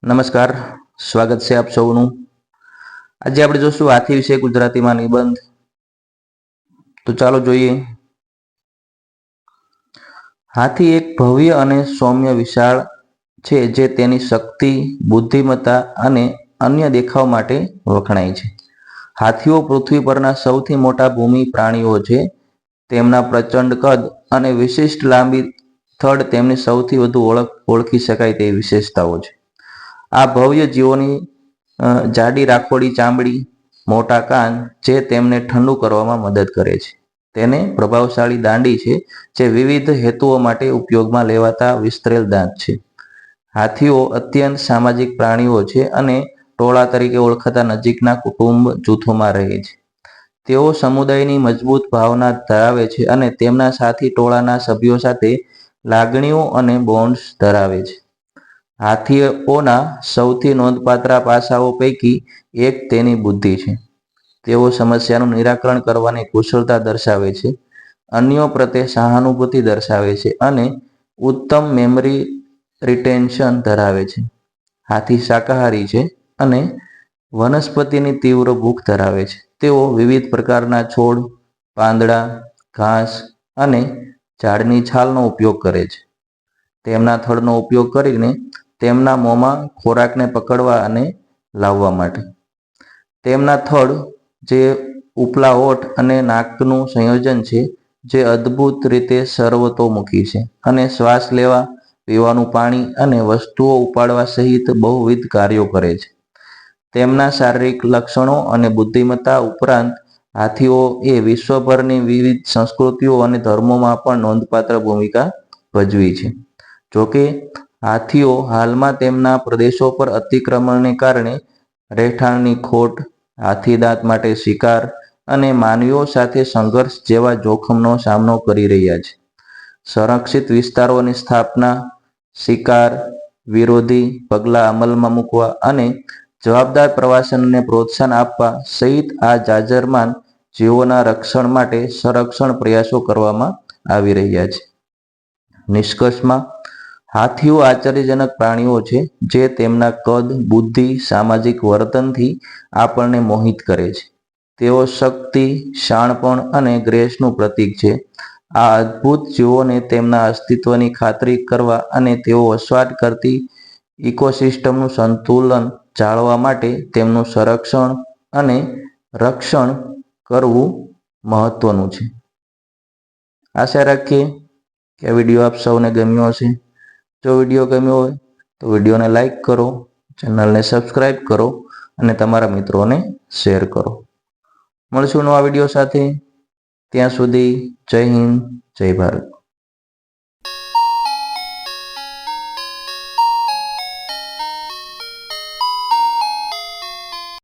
નમસ્કાર, સ્વાગત છે આપ સૌનું। આજે આપણે જોશું હાથી વિશે ગુજરાતીમાં નિબંધ। તો ચાલો જોઈએ। હાથી એક ભવ્ય અને સૌમ્ય વિશાળ છે જે તેની શક્તિ, બુદ્ધિમત્તા અને અન્ય દેખાવ માટે વખણાય છે। હાથીઓ પૃથ્વી પરના સૌથી મોટા ભૂમિ પ્રાણીઓ છે। તેમના પ્રચંડ કદ અને વિશિષ્ટ લાંબી થડ તેમની સૌથી વધુ ઓળખી શકાય તેવી વિશેષતાઓ છે। આ ભવ્ય જીવોની જાડી રાખોડી ચામડી, મોટા કાન જે તેમને ઠંડુ કરવામાં મદદ કરે છે। તેને પ્રભાવશાળી દાંડી છે જે વિવિધ હેતુઓ માટે ઉપયોગમાં લેવાતા વિસ્તરેલ દાંત છે। હાથીઓ અત્યંત સામાજિક પ્રાણીઓ છે અને ટોળા તરીકે ઓળખાતા નજીકના કુટુંબ જૂથોમાં રહે છે। તેઓ સમુદાયની મજબૂત ભાવના ધરાવે છે અને તેમના સાથી ટોળાના સભ્યો સાથે લાગણીઓ અને બોન્ડ્સ ધરાવે છે। હાથીઓના સૌથી નોંધપાત્ર પાસાઓ પૈકી એક તેની બુદ્ધિ છે। તેઓ સમસ્યાનું નિરાકરણ કરવાની કુશળતા દર્શાવે છે, અન્યો પ્રત્યે સહાનુભૂતિ દર્શાવે છે અને ઉત્તમ મેમરી રિટેન્શન ધરાવે છે। હાથી શાકાહારી છે અને વનસ્પતિની તીવ્ર ભૂખ ધરાવે છે। તેઓ વિવિધ પ્રકારના છોડ, પાંદડા, ઘાસ અને ઝાડની છાલનો ઉપયોગ કરે છે। તેમના થડનો ઉપયોગ કરીને તેમના મોંમાં ખોરાકને પકડવા અને લાવવા માટે। તેમના થડ જે ઉપલા હોઠ અને નાકનું સંયોજન છે જે અદ્ભુત રીતે સર્વતોમુખી છે અને શ્વાસ લેવા, પીવાનું પાણી અને વસ્તુઓ ઉપાડવા સહિત બહુવિધ કાર્યો કરે છે। તેમના શારીરિક લક્ષણો અને બુદ્ધિમત્તા ઉપરાંત હાથીઓ એ વિશ્વભરની વિવિધ સંસ્કૃતિઓ અને ધર્મોમાં પણ નોંધપાત્ર ભૂમિકા ભજવી છે। જોકે હાથીઓ હાલમાં તેમના પ્રદેશો પર અતિક્રમણને કારણે રહેઠાણની ખોટ, હાથીદાંત માટે શિકાર અને માનવીઓ સાથે સંઘર્ષ જેવા જોખમનો સામનો કરી રહ્યા છે। સંરક્ષિત વિસ્તારોની સ્થાપના, શિકાર વિરોધી પગલાં અમલમાં મૂકવા અને જવાબદાર પ્રવાસનને પ્રોત્સાહન આપવા સહિત આ જાજરમાન જીવોના રક્ષણ માટે સંરક્ષણ પ્રયાસો કરવામાં આવી રહ્યા છે। નિષ્કર્ષમાં, હાથીઓ આશ્ચર્યજનક પ્રાણીઓ છે જે તેમના કદ, બુદ્ધિ, સામાજિક વર્તનથી આપણને મોહિત કરે છે। તેઓ શક્તિ, શાણપણ અને ગ્રેસનું પ્રતીક છે। આ અદ્ભુત જીવોને તેમના અસ્તિત્વની ખાતરી કરવા અને તેઓ વસવાટ કરતી ઇકોસિસ્ટમનું સંતુલન જાળવવા માટે તેમનું સંરક્ષણ અને રક્ષણ કરવું મહત્વનું છે। આશા રાખીએ કે આ વિડીયો આપ સૌને ગમ્યો હશે। જો વિડીયો ગમ્યો હોય તો વિડીયોને લાઈક કરો, ચેનલને સબસ્ક્રાઈબ કરો અને તમારા મિત્રોને શેર કરો। મળશું નવા વિડીયો સાથે। ત્યાં સુધી જય હિન્દ, જય ભારત।